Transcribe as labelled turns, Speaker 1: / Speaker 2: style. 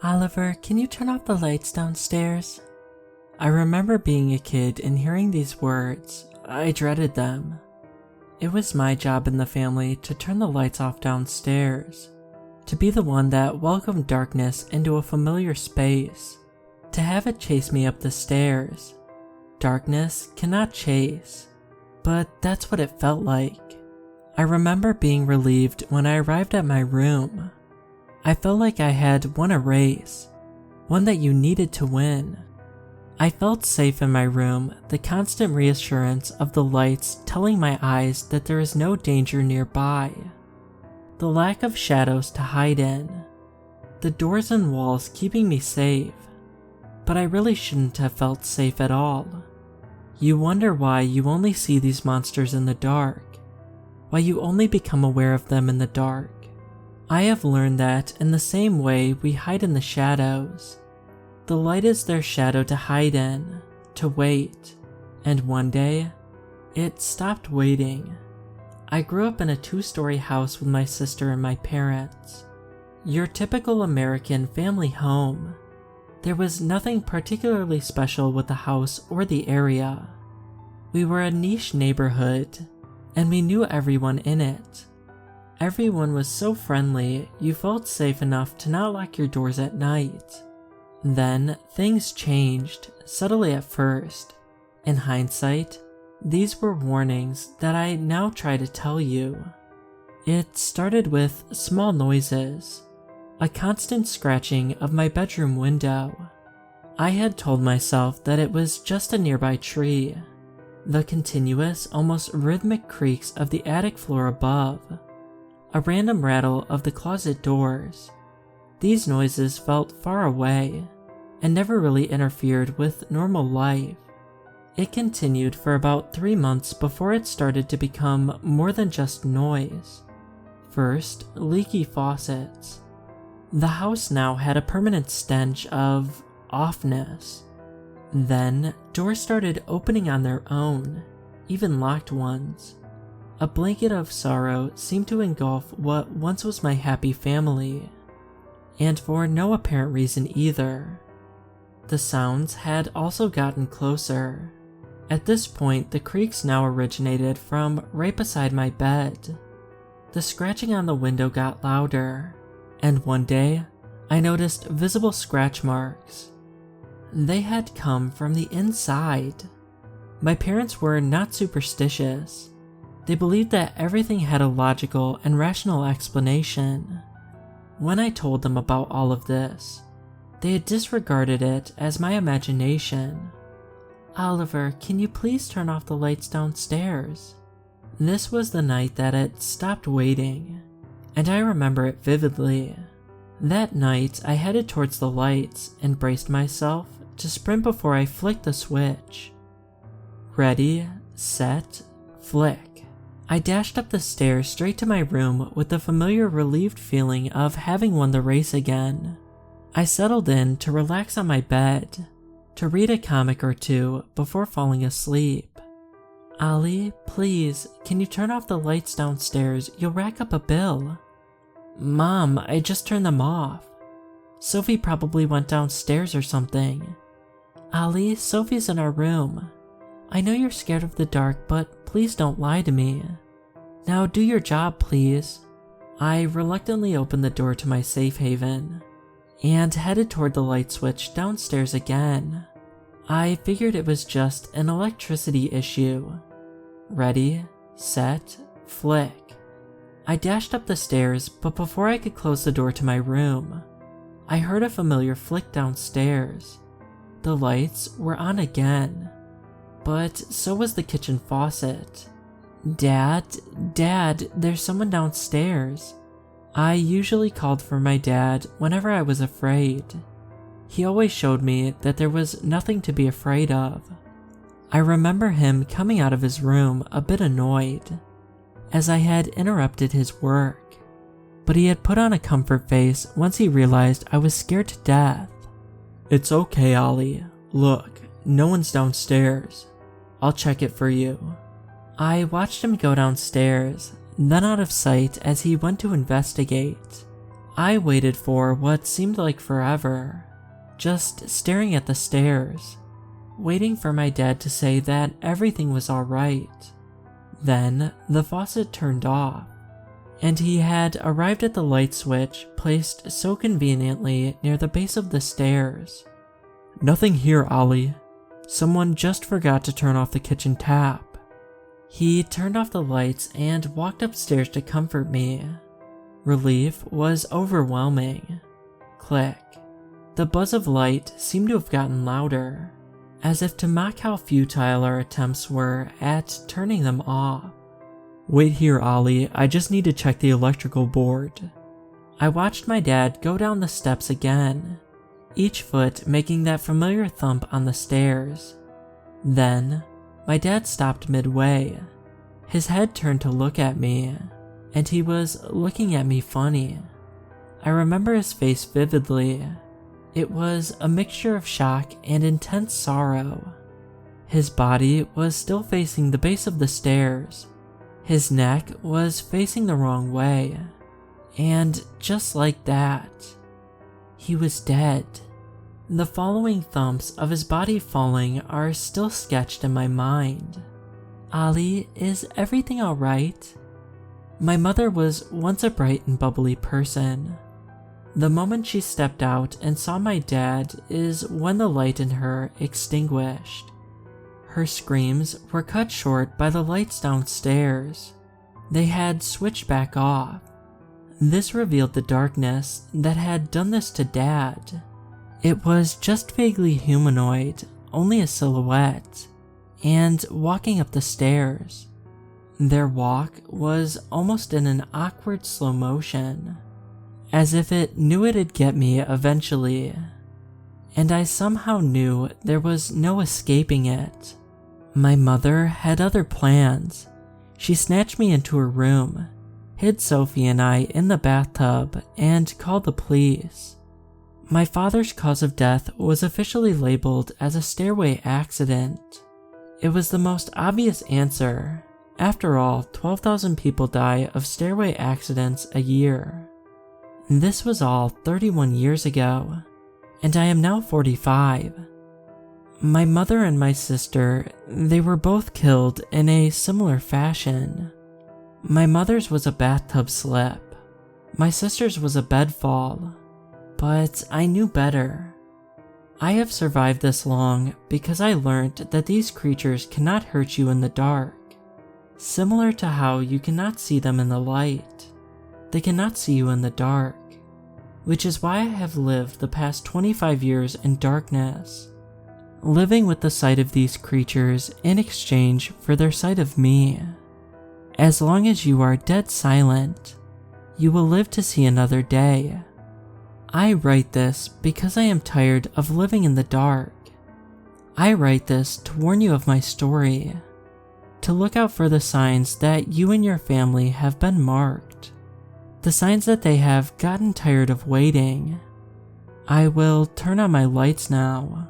Speaker 1: Oliver, can you turn off the lights downstairs? I remember being a kid and hearing these words. I dreaded them. It was my job in the family to turn the lights off downstairs, to be the one that welcomed darkness into a familiar space, to have it chase me up the stairs. Darkness cannot chase, but that's what it felt like. I remember being relieved when I arrived at my room. I felt like I had won a race, one that you needed to win. I felt safe in my room, the constant reassurance of the lights telling my eyes that there is no danger nearby. The lack of shadows to hide in. The doors and walls keeping me safe. But I really shouldn't have felt safe at all. You wonder why you only see these monsters in the dark, why you only become aware of them in the dark. I have learned that in the same way we hide in the shadows. The light is their shadow to hide in, to wait, and one day, it stopped waiting. I grew up in a 2-story house with my sister and my parents. Your typical American family home. There was nothing particularly special with the house or the area. We were a niche neighborhood, and we knew everyone in it. Everyone was so friendly, you felt safe enough to not lock your doors at night. Then, things changed, subtly at first. In hindsight, these were warnings that I now try to tell you. It started with small noises, a constant scratching of my bedroom window. I had told myself that it was just a nearby tree. The continuous, almost rhythmic creaks of the attic floor above. A random rattle of the closet doors. These noises felt far away, and never really interfered with normal life. It continued for about 3 months before it started to become more than just noise. First, leaky faucets. The house now had a permanent stench of offness. Then, doors started opening on their own, even locked ones. A blanket of sorrow seemed to engulf what once was my happy family, and for no apparent reason either. The sounds had also gotten closer. At this point, the creaks now originated from right beside my bed. The scratching on the window got louder, and one day, I noticed visible scratch marks. They had come from the inside. My parents were not superstitious. They believed that everything had a logical and rational explanation. When I told them about all of this, they had disregarded it as my imagination. Oliver, can you please turn off the lights downstairs? This was the night that it stopped waiting, and I remember it vividly. That night, I headed towards the lights and braced myself to sprint before I flicked the switch. Ready, set, flick. I dashed up the stairs straight to my room with the familiar relieved feeling of having won the race again. I settled in to relax on my bed, to read a comic or two before falling asleep. Ollie, please, can you turn off the lights downstairs? You'll rack up a bill. Mom, I just turned them off. Sophie probably went downstairs or something. Ollie, Sophie's in our room. I know you're scared of the dark, but please don't lie to me. Now do your job, please. I reluctantly opened the door to my safe haven and headed toward the light switch downstairs again. I figured it was just an electricity issue. Ready, set, flick. I dashed up the stairs, but before I could close the door to my room, I heard a familiar flick downstairs. The lights were on again, but so was the kitchen faucet. Dad, there's someone downstairs. I usually called for my dad whenever I was afraid. He always showed me that there was nothing to be afraid of. I remember him coming out of his room a bit annoyed, as I had interrupted his work, but he had put on a comfort face once he realized I was scared to death. It's okay, Ollie. Look, no one's downstairs. I'll check it for you. I watched him go downstairs, then out of sight as he went to investigate. I waited for what seemed like forever, just staring at the stairs, waiting for my dad to say that everything was alright. Then the faucet turned off, and he had arrived at the light switch placed so conveniently near the base of the stairs. "Nothing here, Ollie. Someone just forgot to turn off the kitchen tap." He turned off the lights and walked upstairs to comfort me. Relief was overwhelming. Click. The buzz of light seemed to have gotten louder, as if to mock how futile our attempts were at turning them off. "Wait here, Ollie, I just need to check the electrical board." I watched my dad go down the steps again, each foot making that familiar thump on the stairs. Then, my dad stopped midway. His head turned to look at me, and he was looking at me funny. I remember his face vividly. It was a mixture of shock and intense sorrow. His body was still facing the base of the stairs. His neck was facing the wrong way. And just like that, he was dead. The following thumps of his body falling are still sketched in my mind. "Ollie, is everything alright?" My mother was once a bright and bubbly person. The moment she stepped out and saw my dad is when the light in her extinguished. Her screams were cut short by the lights downstairs. They had switched back off. This revealed the darkness that had done this to Dad. It was just vaguely humanoid, only a silhouette, and walking up the stairs. Their walk was almost in an awkward slow motion, as if it knew it'd get me eventually. And I somehow knew there was no escaping it. My mother had other plans. She snatched me into her room, hid Sophie and I in the bathtub, and called the police. My father's cause of death was officially labeled as a stairway accident. It was the most obvious answer. After all, 12,000 people die of stairway accidents a year. This was all 31 years ago, and I am now 45. My mother and my sister, they were both killed in a similar fashion. My mother's was a bathtub slip. My sister's was a bed fall. But I knew better. I have survived this long because I learned that these creatures cannot hurt you in the dark. Similar to how you cannot see them in the light, they cannot see you in the dark. Which is why I have lived the past 25 years in darkness, living with the sight of these creatures in exchange for their sight of me. As long as you are dead silent, you will live to see another day. I write this because I am tired of living in the dark. I write this to warn you of my story, to look out for the signs that you and your family have been marked, the signs that they have gotten tired of waiting. I will turn on my lights now.